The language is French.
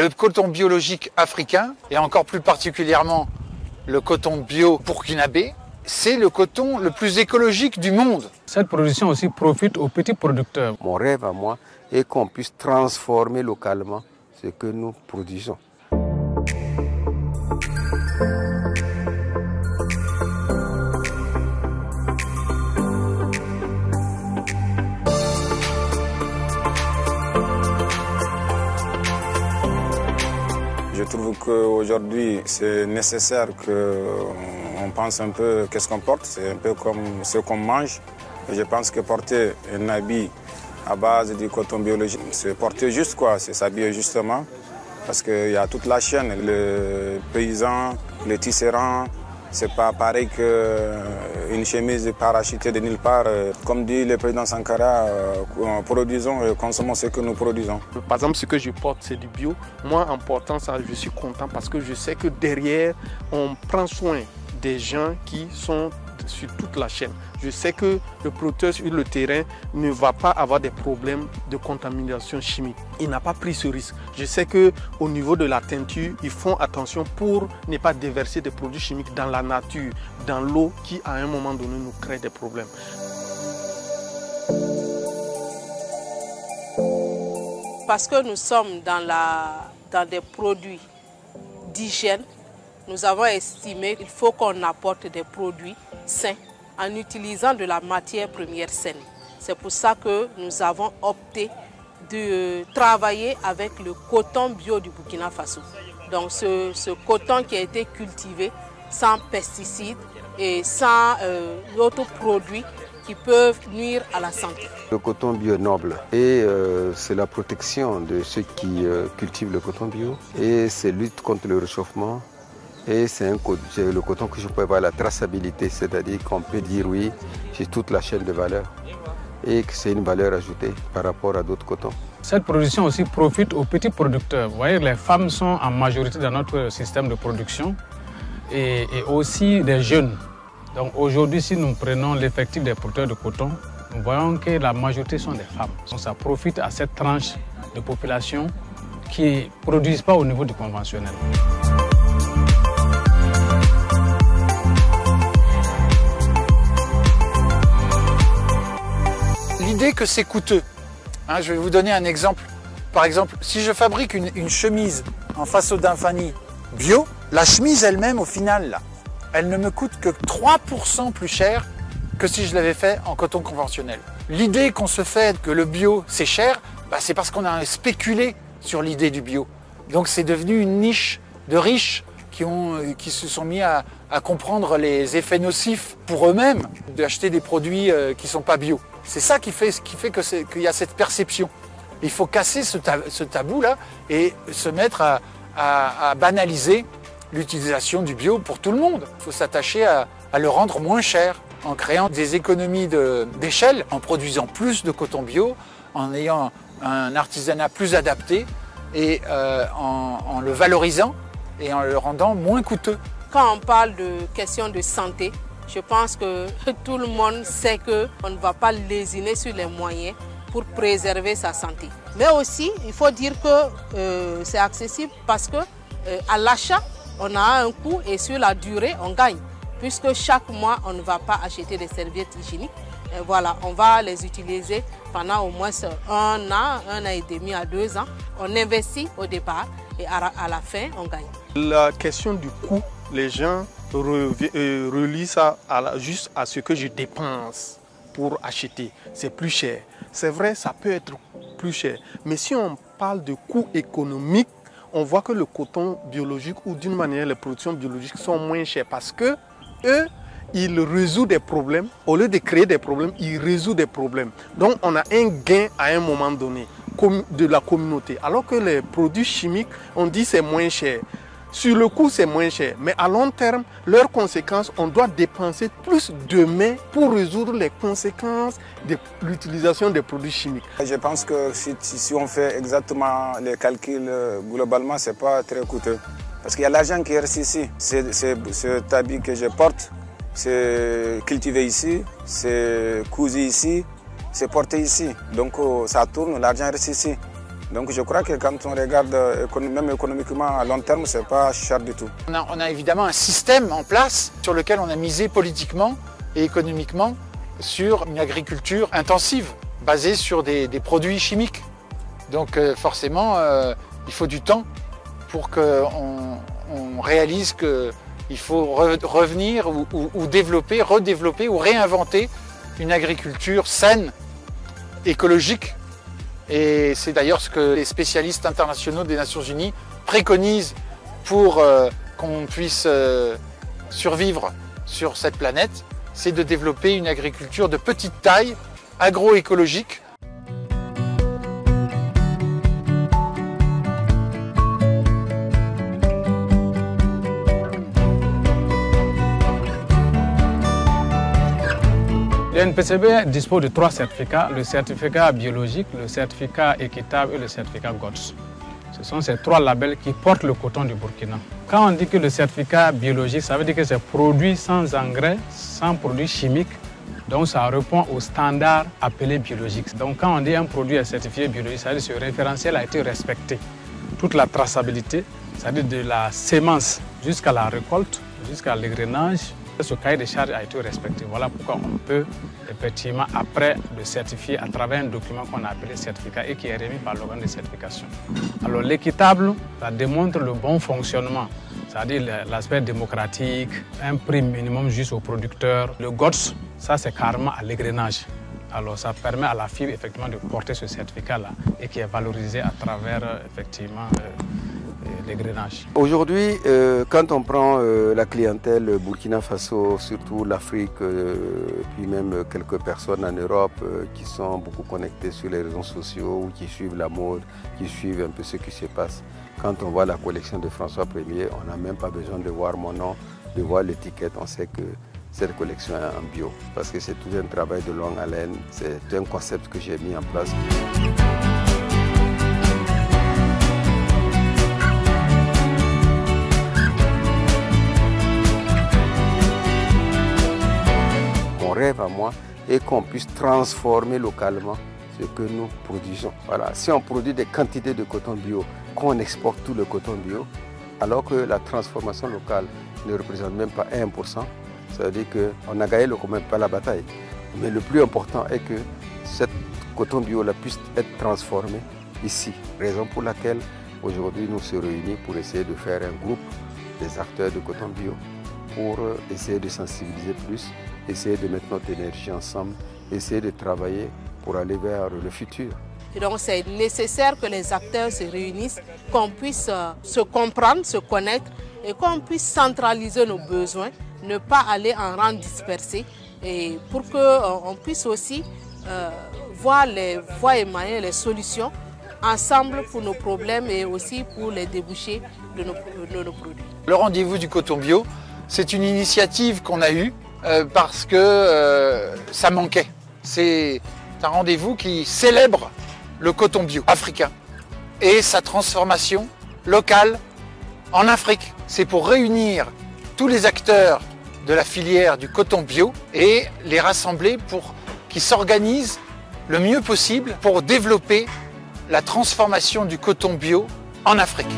Le coton biologique africain, et encore plus particulièrement le coton bio burkinabé, c'est le coton le plus écologique du monde. Cette production aussi profite aux petits producteurs. Mon rêve à moi est qu'on puisse transformer localement ce que nous produisons. Je trouve qu'aujourd'hui, c'est nécessaire qu'on pense un peu qu'est-ce qu'on porte. C'est un peu comme ce qu'on mange. Et je pense que porter un habit à base du coton biologique, c'est porter juste quoi, c'est s'habiller justement. Parce qu'il y a toute la chaîne, le paysan, le tisserand. C'est pas pareil qu'une chemise parachutée de nulle part. Comme dit le président Sankara, produisons et consommons ce que nous produisons. Par exemple, ce que je porte, c'est du bio. Moi, en portant ça, je suis content parce que je sais que derrière, on prend soin des gens qui sont sur toute la chaîne. Je sais que le producteur sur le terrain ne va pas avoir des problèmes de contamination chimique. Il n'a pas pris ce risque. Je sais qu'au niveau de la teinture, ils font attention pour ne pas déverser des produits chimiques dans la nature, dans l'eau qui à un moment donné nous crée des problèmes. Parce que nous sommes dans des produits d'hygiène, nous avons estimé qu'il faut qu'on apporte des produits sains en utilisant de la matière première saine. C'est pour ça que nous avons opté de travailler avec le coton bio du Burkina Faso. Donc ce coton qui a été cultivé sans pesticides et sans d'autres produits qui peuvent nuire à la santé. Le coton bio est noble et c'est la protection de ceux qui cultivent le coton bio et c'est lutte contre le réchauffement. Et c'est le coton que je peux avoir la traçabilité, c'est-à-dire qu'on peut dire oui, c'est toute la chaîne de valeur et que c'est une valeur ajoutée par rapport à d'autres cotons. Cette production aussi profite aux petits producteurs. Vous voyez, les femmes sont en majorité dans notre système de production et aussi des jeunes. Donc aujourd'hui, si nous prenons l'effectif des producteurs de coton, nous voyons que la majorité sont des femmes. Donc ça profite à cette tranche de population qui ne produisent pas au niveau du conventionnel. L'idée que c'est coûteux. Je vais vous donner un exemple. Par exemple, si je fabrique une chemise en façon d'infanie bio, la chemise elle-même, au final, là, elle ne me coûte que 3% plus cher que si je l'avais fait en coton conventionnel. L'idée qu'on se fait que le bio, c'est cher, c'est parce qu'on a spéculé sur l'idée du bio. Donc c'est devenu une niche de riches qui se sont mis à comprendre les effets nocifs pour eux-mêmes d'acheter des produits qui ne sont pas bio. C'est ça qui fait qu'il y a cette perception. Il faut casser ce tabou-là et se mettre à banaliser l'utilisation du bio pour tout le monde. Il faut s'attacher à le rendre moins cher en créant des économies d'échelle, en produisant plus de coton bio, en ayant un artisanat plus adapté et en le valorisant et en le rendant moins coûteux. Quand on parle de questions de santé, je pense que tout le monde sait qu'on ne va pas lésiner sur les moyens pour préserver sa santé. Mais aussi, il faut dire que c'est accessible parce que à l'achat, on a un coût et sur la durée, on gagne. Puisque chaque mois, on ne va pas acheter des serviettes hygiéniques. Et voilà, on va les utiliser pendant au moins 1 an et demi à 2 ans. On investit au départ et à la fin, on gagne. La question du coût, les gens relient ça juste à ce que je dépense pour acheter. C'est plus cher. C'est vrai, ça peut être plus cher. Mais si on parle de coût économique, on voit que le coton biologique ou d'une manière les productions biologiques sont moins chères parce que eux, ils résolvent des problèmes. Au lieu de créer des problèmes, ils résolvent des problèmes. Donc on a un gain à un moment donné de la communauté. Alors que les produits chimiques, on dit c'est moins cher. Sur le coup, c'est moins cher. Mais à long terme, leurs conséquences, on doit dépenser plus demain pour résoudre les conséquences de l'utilisation des produits chimiques. Je pense que si on fait exactement les calculs globalement, ce n'est pas très coûteux. Parce qu'il y a l'argent qui reste ici. Cet habit que je porte, c'est cultivé ici, c'est cousu ici, c'est porté ici. Donc ça tourne, l'argent reste ici. Donc je crois que quand on regarde même économiquement à long terme, c'est pas cher du tout. On a évidemment un système en place sur lequel on a misé politiquement et économiquement sur une agriculture intensive, basée sur des produits chimiques. Donc forcément, il faut du temps pour qu'on réalise qu'il faut revenir ou développer, redévelopper ou réinventer une agriculture saine, écologique. Et c'est d'ailleurs ce que les spécialistes internationaux des Nations Unies préconisent pour qu'on puisse survivre sur cette planète, c'est de développer une agriculture de petite taille, agroécologique. L'INPCB dispose de 3 certificats, le certificat biologique, le certificat équitable et le certificat GOTS. Ce sont ces 3 labels qui portent le coton du Burkina. Quand on dit que le certificat biologique, ça veut dire que c'est produit sans engrais, sans produits chimiques, donc ça répond aux standards appelés biologiques. Donc quand on dit un produit est certifié biologique, ça veut dire que ce référentiel a été respecté. Toute la traçabilité, c'est-à-dire de la sémence jusqu'à la récolte, jusqu'à l'égrenage, ce cahier de charges a été respecté. Voilà pourquoi on peut effectivement après le certifier à travers un document qu'on a appelé certificat et qui est remis par l'organe de certification. Alors l'équitable, ça démontre le bon fonctionnement, c'est-à-dire l'aspect démocratique, un prix minimum juste aux producteurs. Le GOTS, ça c'est carrément à l'égrenage. Alors ça permet à la fibre effectivement de porter ce certificat-là et qui est valorisé à travers effectivement l'égrenage. Aujourd'hui, quand on prend la clientèle Burkina Faso, surtout l'Afrique, puis même quelques personnes en Europe qui sont beaucoup connectées sur les réseaux sociaux ou qui suivent la mode, qui suivent un peu ce qui se passe. Quand on voit la collection de François Ier, on n'a même pas besoin de voir mon nom, de voir l'étiquette, on sait que cette collection est en bio. Parce que c'est tout un travail de longue haleine, c'est un concept que j'ai mis en place. Rêve à moi et qu'on puisse transformer localement ce que nous produisons. Voilà. Si on produit des quantités de coton bio, qu'on exporte tout le coton bio, alors que la transformation locale ne représente même pas 1%, ça veut dire qu'on a gagné même pas la bataille. Mais le plus important est que cette coton bio là puisse être transformé ici. Raison pour laquelle aujourd'hui nous nous réunissons pour essayer de faire un groupe des acteurs de coton bio pour essayer de sensibiliser plus, essayer de mettre notre énergie ensemble, essayer de travailler pour aller vers le futur. Et donc c'est nécessaire que les acteurs se réunissent, qu'on puisse se comprendre, se connaître et qu'on puisse centraliser nos besoins, ne pas aller en rang dispersé et pour qu'on puisse aussi voir les voies et moyens, les solutions ensemble pour nos problèmes et aussi pour les débouchés de nos produits. Le rendez-vous du coton bio, c'est une initiative qu'on a eue parce que ça manquait. C'est un rendez-vous qui célèbre le coton bio africain et sa transformation locale en Afrique. C'est pour réunir tous les acteurs de la filière du coton bio et les rassembler pour qu'ils s'organisent le mieux possible pour développer la transformation du coton bio en Afrique.